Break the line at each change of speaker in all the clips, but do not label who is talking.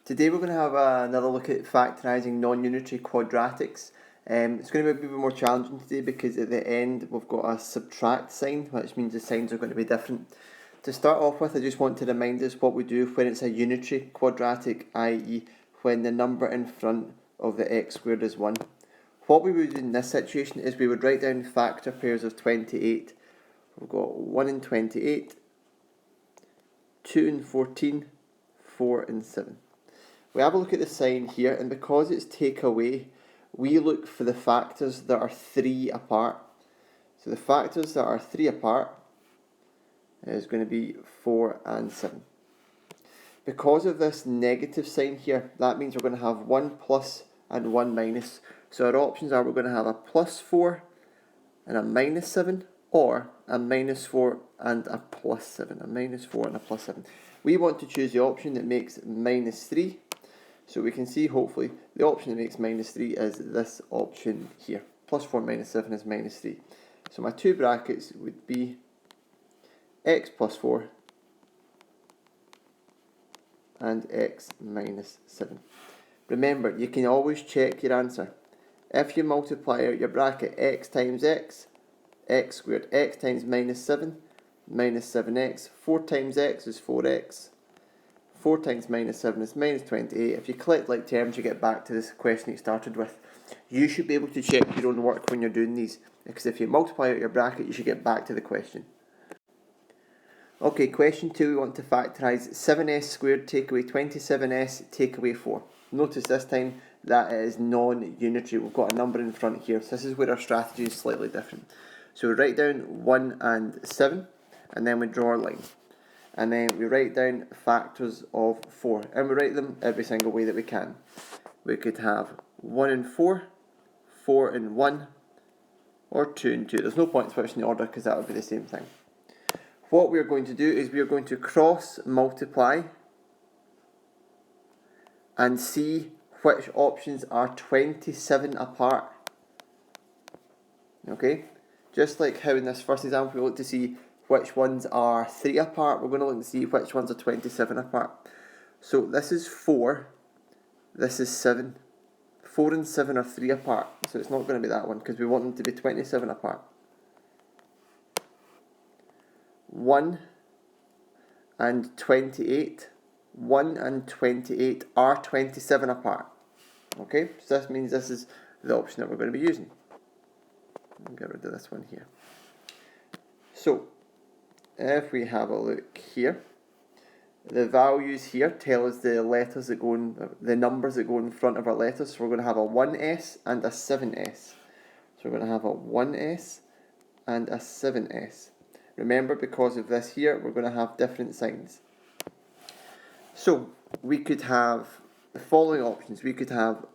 Today we're going to have another look at factorising non-unitary quadratics. It's going to be a bit more challenging today because at the end we've got a subtract sign, which means the signs are going to be different. To start off with, I just want to remind us what we do when it's a unitary quadratic, i.e. when the number in front of the x squared is 1. What we would do in this situation is we would write down factor pairs of 28. We've got 1 and 28, 2 and 14, 4 and 7. We have a look at the sign here, and because it's take away, we look for the factors that are 3 apart. So the factors that are 3 apart is going to be 4 and 7. Because of this negative sign here, that means we're going to have 1 plus and 1 minus. So our options are we're going to have a plus 4 and a minus 7, or a minus 4 and a plus 7. A minus 4 and a plus 7. We want to choose the option that makes minus 3. So we can see, hopefully, the option that makes minus 3 is this option here. Plus 4 minus 7 is minus 3. So my two brackets would be x plus 4 and x minus 7. Remember, you can always check your answer. If you multiply out your bracket x times x squared, x times minus 7, minus 7x, 4 times x is 4x. 4 times minus 7 is minus 28. If you collect like terms, you get back to this question you started with. You should be able to check your own work when you're doing these, because if you multiply out your bracket, you should get back to the question. Okay, question 2, we want to factorise 7s squared take away 27s take away 4. Notice this time that it is non-unitary. We've got a number in front here, so this is where our strategy is slightly different. So we write down 1 and 7, and then we draw a line. And then we write down factors of 4, and we write them every single way that we can. We could have 1 and 4, 4 and 1, or 2 and 2. There's no point switching the order because that would be the same thing. What we're going to do is we're going to cross multiply and see which options are 27 apart. Okay? Just like how in this first example we look to see which ones are 3 apart, we're going to look and see which ones are 27 apart. So this is 4, this is 7. 4 and 7 are 3 apart, so it's not going to be that one because we want them to be 27 apart. 1 and 28, 1 and 28 are 27 apart. Okay, so this means this is the option that we're going to be using. I'll get rid of this one here. So, if we have a look here, the values here tell us the letters that go in, the numbers that go in front of our letters. So we're going to have a 1s and a 7s. So we're going to have a 1s and a 7s. Remember, because of this here, we're going to have different signs. So we could have the following options. We could have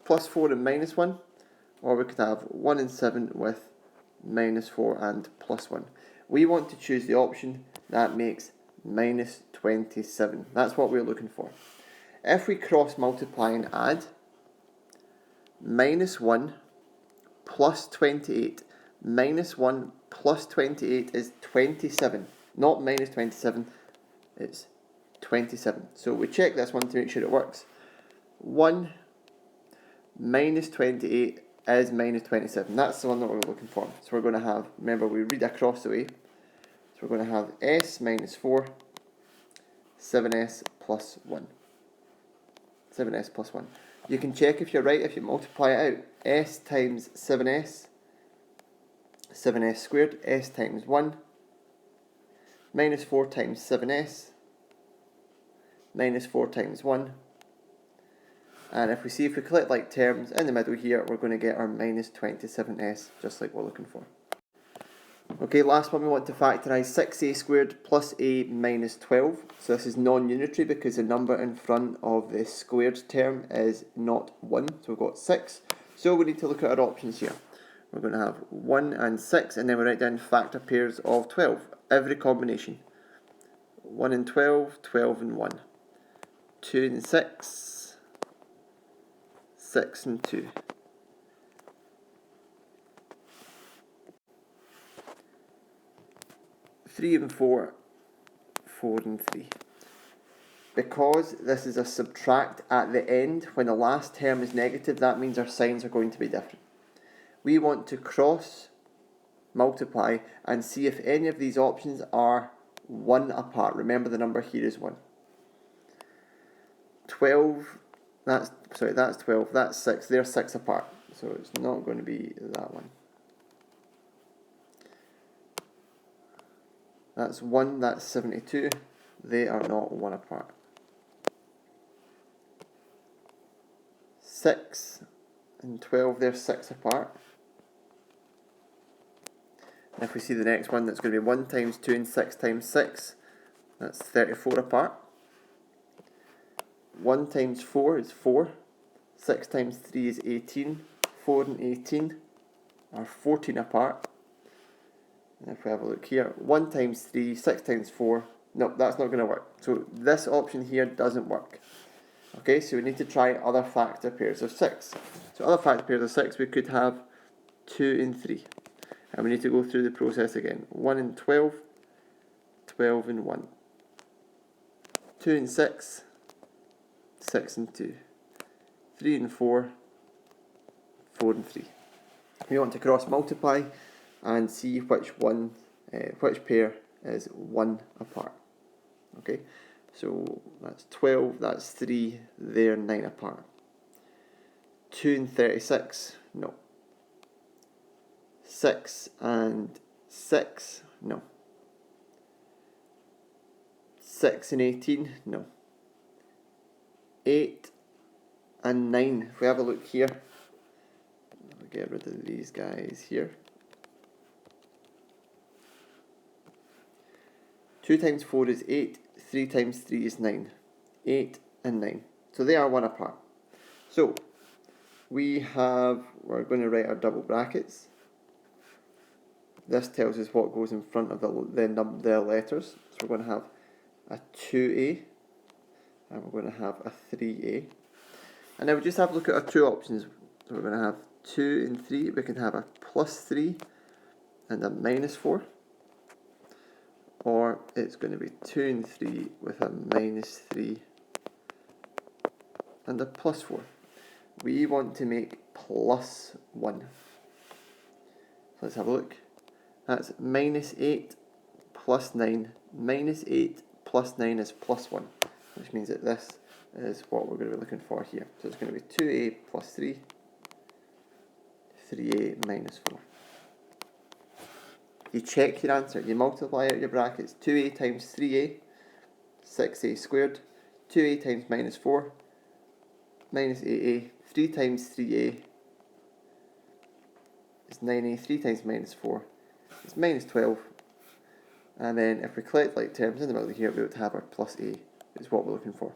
plus 4 and minus 1. Or we could have 1 and 7 with minus 4 and plus 1. We want to choose the option that makes minus 27. That's what we're looking for. If we cross multiply and add, minus 1 plus 28. Minus 1 plus 28 is 27. Not minus 27, it's 27. So we check this one to make sure it works. 1 minus 28 is minus 27. That's the one that we're looking for. So we're going to have, remember we read across the way. So we're going to have s minus 4, 7s plus 1. 7s plus 1. You can check if you're right if you multiply it out. S times 7s, 7s squared, s times 1, minus 4 times 7s, minus 4 times 1. And if we collect like terms in the middle here, we're going to get our minus 27s, just like we're looking for. Okay, last one we want to factorise 6a squared plus a minus 12. So this is non-unitary because the number in front of the squared term is not 1. So we've got 6. So we need to look at our options here. We're going to have 1 and 6, and then we write down factor pairs of 12. Every combination. 1 and 12, 12 and 1. 2 and 6. 6 and 2. 3 and 4, 4 and 3. Because this is a subtract at the end, when the last term is negative, that means our signs are going to be different. We want to cross multiply and see if any of these options are 1 apart. Remember, the number here is 1. 12, that's 12, that's 6, they're 6 apart. So it's not going to be that one. That's 1, that's 72, they are not 1 apart. 6 and 12, they're 6 apart. And if we see the next one, that's going to be 1 times 2 and 6 times 6, that's 34 apart. 1 times 4 is 4, 6 times 3 is 18, 4 and 18 are 14 apart. And if we have a look here, 1 times 3, 6 times 4, no, that's not going to work. So this option here doesn't work. Okay, so we need to try other factor pairs of 6. So other factor pairs of 6, we could have 2 and 3. And we need to go through the process again. 1 and 12, 12 and 1. 2 and 6, 6 and 2. 3 and 4, 4 and 3. We want to cross multiply and see which pair is 1 apart. Okay, so that's 12, that's 3, they're 9 apart. 2 and 36, no. 6 and 6, no. 6 and 18, no. 8 and 9, if we have a look here, we'll get rid of these guys here. 2 times 4 is 8, 3 times 3 is 9. 8 and 9. So they are 1 apart. So we're going to write our double brackets. This tells us what goes in front of the letters. So we're going to have a 2a and we're going to have a 3a. And now we just have a look at our two options. So we're going to have 2 and 3. We can have a plus 3 and a minus 4. Or it's going to be 2 and 3 with a minus 3 and a plus 4. We want to make plus 1. So let's have a look. That's minus 8 plus 9. Minus 8 plus 9 is plus 1, which means that this is what we're going to be looking for here. So it's going to be 2a plus 3, 3a minus 4. You check your answer, you multiply out your brackets. 2a times 3a, 6a squared. 2a times minus 4, minus 8a. 3 times 3a is 9a. 3 times minus 4 is minus 12. And then if we collect like terms in the middle here, we'll be able to have our plus a, is what we're looking for.